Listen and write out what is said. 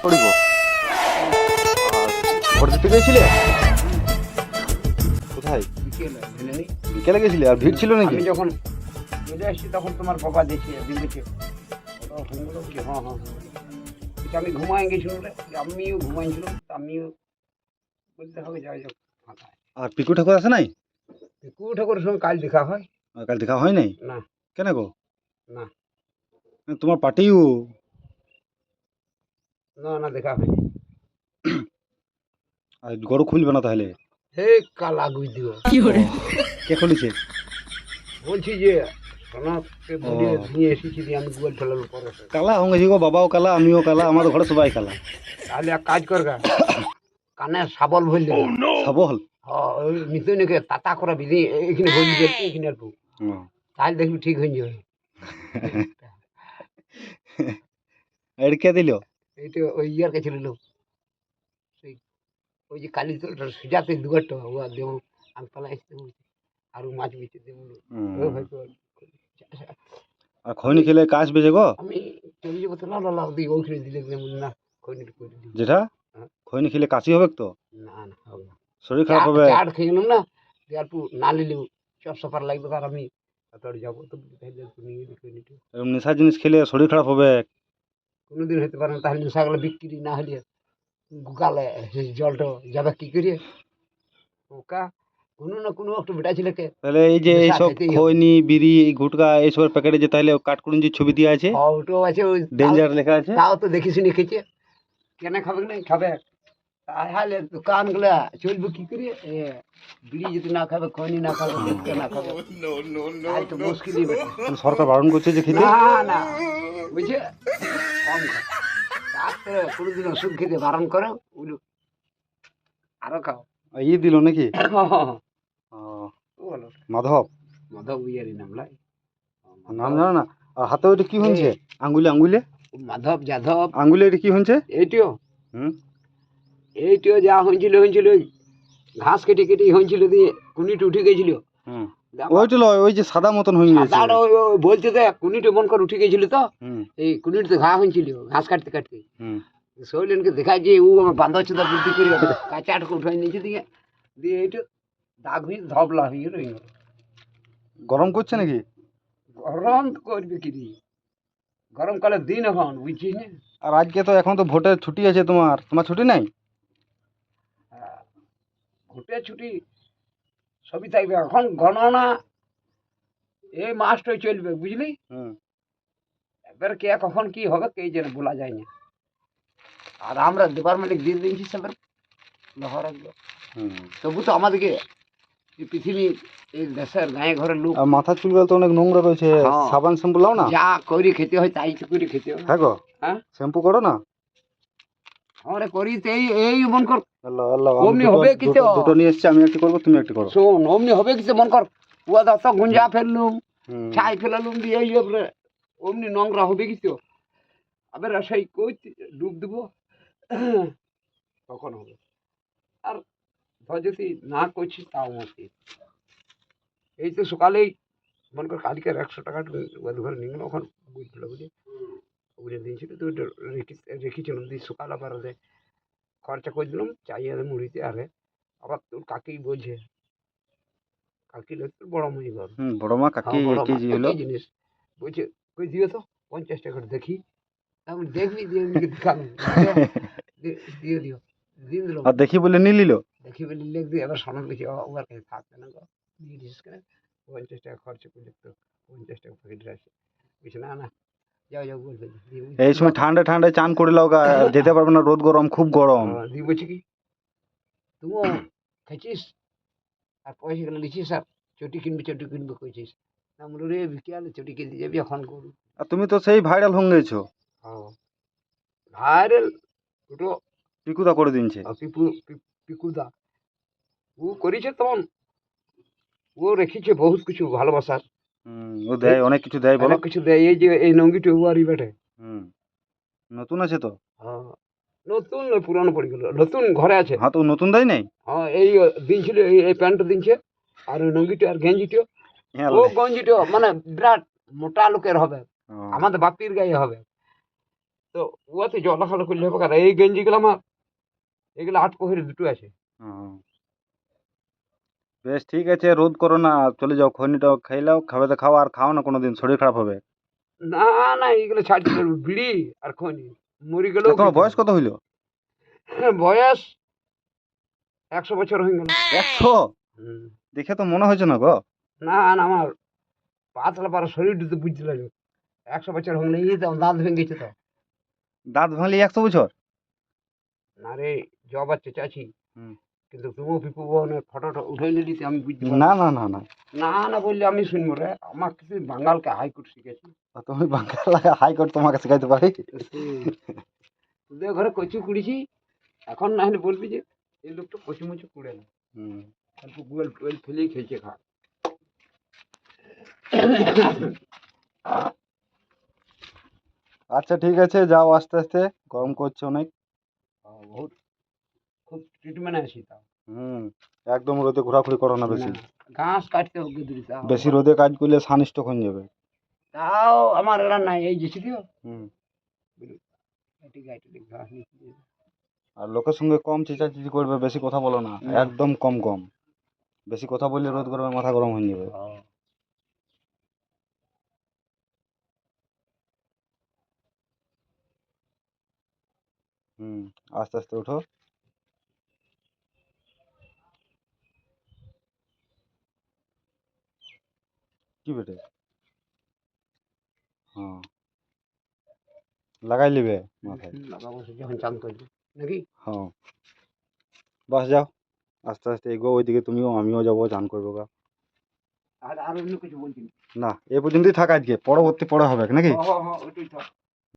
পড়িব। Vote দিতে গেছিলে কোথায়? বিকেলে গেছিলে? আর ভিড় ছিল নাকি? আমি যখন চলে আসছি তখন তোমার বাবা দেখে দিয়েছে। হ্যাঁ হ্যাঁ, এটা আমি ঘুমাই গেছিলাম রে, আমিও ঘুমাইছিলাম, আমিও বলতে হবে যাই হোক ফাঁকা। আর পিকু ঠাকুর আছে নাই? পিকু ঠাকুরের সঙ্গে কাল দেখা হয় কাল দেখা হয় নাই? না। কেন গো? না তোমার পার্টিও না না, দেখা হয়নি। আর গরু খুলবে না তাহলে? হে কাল আগুই দিও কে খুলেছে? বলছি যে সোনাকে বলিয়ে নিয়ে এসেছি দিয়ে আমি গোল ফেলার পরে কালা হয়ে গেছি গো, বাবাও কালা আমিও কালা, আমাদের ঘরে সবাই কালা। তাহলে এক কাজ করগা, কানে শাবল ভরলি সবল ওই মিতুনিকে তাতা করে বিধি এখানে ভরলি এখানে একটু, তাহলে দেখবি ঠিক হয়ে যাবে। এর কে দিল? এইটা ওই ইয়ার কাছে লোক সেই ওই যে কালী তোলটা সুজাতে দুগারটা ও দেব আমি পালাই আসতে বলছি আর মাছ বেঁচে দেব হয়তো আর খৈনি খেলে কাজ বেজে গো। আমি চলে যাবো তো লাল লাল দিয়ে ওখানে দিলে না খৈনিটা করে দিই। যেটা খৈনি খেলে কাশি হবে তো? না না হবে না, শরীর খারাপ হবে। চাট খেয়ে গেলাম না আর একটু না নিলেও চপ সপার লাগবে, আর আমি তাড়াতাড়ি যাবো তো নিয়ে দিই খৈনিটা। এরকম নেশা জিনিস খেলে শরীর খারাপ হবে। কোনোদিন হতে পারে না, তাহলে নেশাগুলো বিক্রি না হলে গালে জলটা যাবে কি করে ওকা কোনো না কোনো একটা বেটা ছেলেকে। তাহলে এই যে এইসব খৈনি বিড়ি গুটকা এইসবের প্যাকেটে যে তাহলে কাঠকুড়ি যে ছবি দেওয়া আছে, ওটাও আছে, ওই ডেঞ্জার লেখা আছে, তাও তো দেখি শুনে খেয়েছে। কেন খাবে না খাবে, তাহলে দোকানগুলা চলবে কি করে? বিড়ি যদি না খাবে, খৈনি না খাবে, গুটকা না খাবে, তাহলে তো মুশকিলই বেটা। সরকার বারণ করছে যে খেতে। না না বুঝছে কম খাও, তারপরে কোনোদিন ওষুধ খেতে বারণ করো ওগুলো আরো খাও। ই দিল নাকি? বলো মাধব মাধব ইয়ারি নাম লাই নাম জানো না? আর হাতে ওইটা কি হয়েছে? আঙ্গুলে আঙ্গুলে মাধব যাদব আঙ্গুলে এটা কি হয়েছে? এইটিও এইটিও যা হয়েছিল হয়েছিল ওই ঘাস কেটে কেটে হয়েছিল দিয়ে কুনিটি উঠে গেছিল। ওইটা লয়, ওই যে সাদা মতন হয়ে গেছে। বলছে তো কুনিটি মন করে উঠে গেছিল তো এই কুনিটিতে ঘা হয়েছিল ঘাস কাটতে কাটতে। শৈলেনকে দেখায় যে ও আমার বান্ধব চোদা বুদ্ধি করে কাঁচা আটকে উঠাই নিচে দিয়ে দিয়ে এইটা দাগ হয়ে ধবলা হয়ে রয়ে গেল। গরম করছে নাকি? গরম করবে কি দিয়ে, গরমকালের দিন এখন বুঝছিস না। আর আজকে তো এখন তো ভোটের ছুটি আছে, তোমার ছুটি নাই? ভোটের ছুটি সবই থাকবে, এখন গণনা এই মাসটাই চলবে বুঝলি। এবার কে কখন কি হবে কে যেন বলা যায় না। আর আমরা ডিপার্টমেন্টে দিয়ে দিয়েছি সবার লহর রাখবো, তবু তো আমাদেরকে এই পৃথিবী এই দেশের গায়ে ঘরের লোক। আর মাথা চুলগুলো তো অনেক নোংরা রয়েছে, সাবান শ্যাম্পু লাও না। যা করে খেতে হয় তাই তো করে খেতে হয়। হ্যাঁ গো, হ্যাঁ শ্যাম্পু করো না। আমরা করি তো এই এই মন কর আল্লাহ আল্লাহ, অমনি হবে কি তো দুটো নিয়ে এসেছি, আমি একটু করবো তুমি একটু করো। শোন অমনি হবে কি মন কর, ও দশ গুঞ্জা ফেললুম ছাই ফেলালুম দিয়ে এই অমনি নোংরা হবে কি তো। আবার সেই কই ডুব দেবো তখন হবে। আর ধর যদি না করছিস তাও মতি এই তো সকালেই মনে কর কালকে 100 টাকা ঘরে নিয়ে গেল, ওখানে বুঝছিল বুঝলি ওগুলো দিয়েছিল তো রেখেছিলাম দিয়ে সকাল আবার খরচা করে দিলাম চাই মুড়িতে। আরে আবার তোর কাকেই বলছে, কাকি তোর বড় মুড়ি ঘর বড় মা কাকি একই জিনিস বলছে কই দিও তো 50 টাকা দেখি, আমি দেখবি দিয়ে দেখালাম দিয়ে দিও দিন দিল। আর দেখি বলে নিয়ে নিল, দেখি বলে লিখ দিয়ে এবার সনদ লিখে ওর কাছে থাকবে না গো, বিশেষ করে 50 টাকা খরচ করে তো 50 টাকা পকেটে রাখছে। বুঝছে না না যাও যাও বলবে এই সময় ঠান্ডা ঠান্ডায় চান করে লাও, যেতে পারবে না, রোদ গরম খুব গরম। দিয়ে বলছে কি তুমিও খেয়েছিস আর পয়সা গেলে লিখিস আর চটি কিনবে কইছিস না বলো রে বিকেলে চটি কিনতে যাবি এখন করু। আর তুমি তো সেই ভাইরাল হয়ে গেছো। ভাইরাল দুটো পিকুদা করে দিনছে। পিকুদা ও করেছে তখন ও রেখেছে বহুত কিছু ভালোবাসার। ও দেয় অনেক কিছু দেয়, বলো কিছু দেয়। এই যে এই নঙ্গিটি হুয়ারি বেটে নতুন আছে তো। নতুন পুরানো পড়ে গেল, নতুন ঘরে আছে। হ্যাঁ তো নতুন দেয় নাই। হ্যাঁ এই দিনছিল এই প্যান্টটা দিনছে আর ওই নঙ্গিটি আর গেঞ্জিটিও। ও গঞ্জিটিও মানে বিরাট মোটা লোকের হবে, আমাদের বাপির গায়ে হবে। তো ওতে জলাখালো করলে হবে কারণ এই গেঞ্জিগুলো আমার এগুলো 8 কোহের দুটো আছে। হুম। বেশ ঠিক আছে, রোদ করো না, চলে যাও, খৈনিটা খাইলাও, খাবে তো খাও, আর খাও না কোনোদিন, শরীর খারাপ হবে। না না এগুলো ছাড়তে পারবো বিড়ি আর খনি মরি গেলেও তোমার খেতে বয়স হবে। কত হইলো? বয়স 100 বছর হয়ে গেল। 100? হুম। দেখে তো মনে হয়েছে না গো। না না আমার পাতলা পারা শরীর তো বুঝতে লাগে 100 বছর হয়ে গেলে এই তো দাঁত ভেঙে গেছে তো। দাঁত ভাঙলি 100 বছর? না রে জবার চেঁচাছি হুম। কিন্তু তুমিও পিপু বোনের ফটোটা উঠে নিলি আমি বুঝতে না পারবো। না না না, না না বললে আমি শুনবো রে আমার কিছু বাঙালকে হাইকোর্ট শিখেছি। তুমি বাংলা হাইকোর্ট তোমাকে শেখাইতে পারি? তোদের ঘরে কচু কুড়িছি এখন না হলে বলবি যে এই লোকটা কচু মুচু কুড়ে না হুম। অল্প গুগল টুয়েল ফেলেই খেয়েছে খা। আচ্ছা ঠিক আছে, যাও আস্তে আস্তে, গরম করছে অনেক। বহুত খুব ট্রিটমেন্টে আছি তাও। হুম। একদম রোদে ঘোরাঘুরি করো না বেশি। না ঘাস কাটতে হবে দূরে তাও বেশি রোদে কাজ করলে সানস্ট্রোক হয়ে যাবে। তাও আমার এরা নাই এই যেছি দিও হুম। ঠিক আছে ঘাস নিচে দিয়ে দাও। আর লোকের সঙ্গে কম চেঁচাচেঁচি করবে, বেশি কথা বলো না, না। একদম কম কম। বেশি কথা বললে রোদ গরমে মাথা গরম হয়ে যাবে। হ্যাঁ। হুম। আস্তে আস্তে উঠো। কি বেটে? হ্যাঁ, লাগাই লিবে মাথায়। লাগাবো সে যখন চান করবে নাকি হ্যাঁ, বাস যাও, আস্তে আস্তে এগো, ওইদিকে তুমিও আমিও যাবো, চান করবো গা। আর আর অন্য কিছু বলছি না। না, এ পর্যন্তই থাক আজকে, পরবর্তী পরে হবে নাকি? হ্যাঁ হ্যাঁ হ্যাঁ ওইটাই থাক।